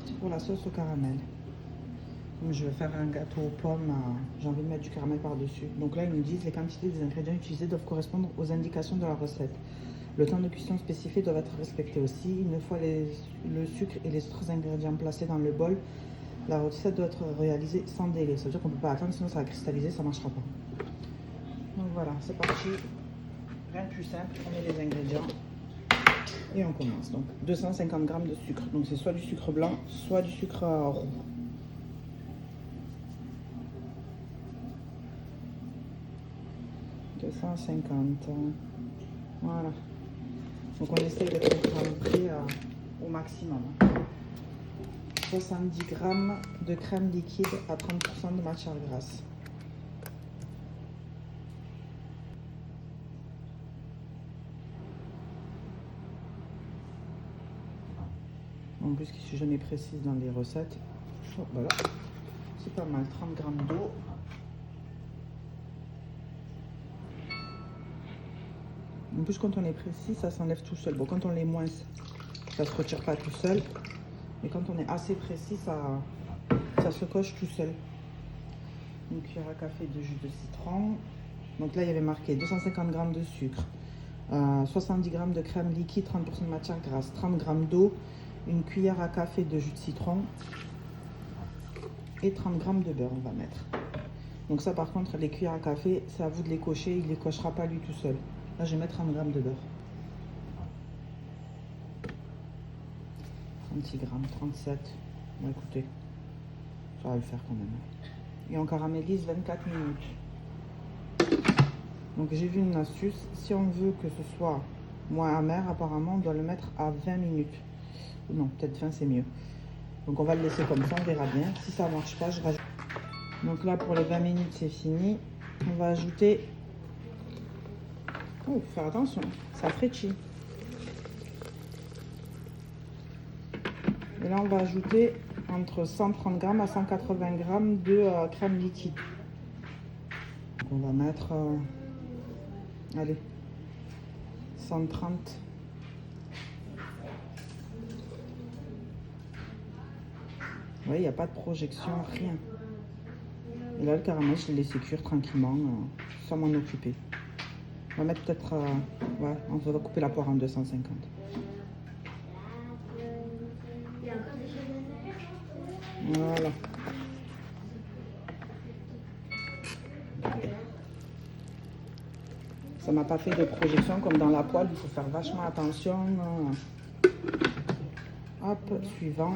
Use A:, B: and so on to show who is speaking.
A: parti pour la sauce au caramel. Comme je vais faire un gâteau aux pommes, j'ai envie de mettre du caramel par-dessus. Donc là, ils nous disent les quantités des ingrédients utilisés doivent correspondre aux indications de la recette. Le temps de cuisson spécifié doit être respecté aussi. Une fois le sucre et les autres ingrédients placés dans le bol, la recette doit être réalisée sans délai. Ça veut dire qu'on ne peut pas attendre, sinon ça va cristalliser, ça ne marchera pas. Donc voilà, c'est parti. Rien de plus simple, on met les ingrédients et on commence. Donc 250 g de sucre. Donc c'est soit du sucre blanc, soit du sucre roux. « 250. Voilà. Donc on essaye d'être pris au maximum. 70 g de crème liquide à 30% de matière grasse. En plus, je suis jamais précise dans les recettes. Oh, voilà. C'est pas mal. 30 g d'eau. En plus, quand on est précis, ça s'enlève tout seul. Bon, quand on l'est moins, ça se retire pas tout seul. Mais quand on est assez précis, ça se coche tout seul. Une cuillère à café de jus de citron. Donc là, il y avait marqué 250 g de sucre, 70 g de crème liquide, 30% de matière grasse, 30 g d'eau, une cuillère à café de jus de citron et 30 g de beurre, on va mettre. Donc ça, par contre, les cuillères à café, c'est à vous de les cocher. Il ne les cochera pas lui tout seul. Là, je vais mettre 30 g de beurre. 36 g, 37. Bon, écoutez, ça va le faire quand même. Et on caramélise 24 minutes. Donc j'ai vu une astuce. Si on veut que ce soit moins amer, apparemment, on doit le mettre à 20 minutes. Non, peut-être 20, c'est mieux. Donc on va le laisser comme ça, on verra bien. Si ça ne marche pas, je rajoute. Donc là, pour les 20 minutes, c'est fini. On va ajouter... Oh, faut faire attention, ça frétille. Et là, on va ajouter entre 130 g à 180 g de crème liquide. Donc on va mettre, allez, 130. Vous voyez, il n'y a pas de projection, rien. Et là, le caramel, je l'ai laissé cuire tranquillement, sans m'en occuper. On va mettre peut-être, ouais, on va couper la poire en 250. Voilà. Ça m'a pas fait de projection comme dans la poêle, il faut faire vachement attention. Hop, suivant.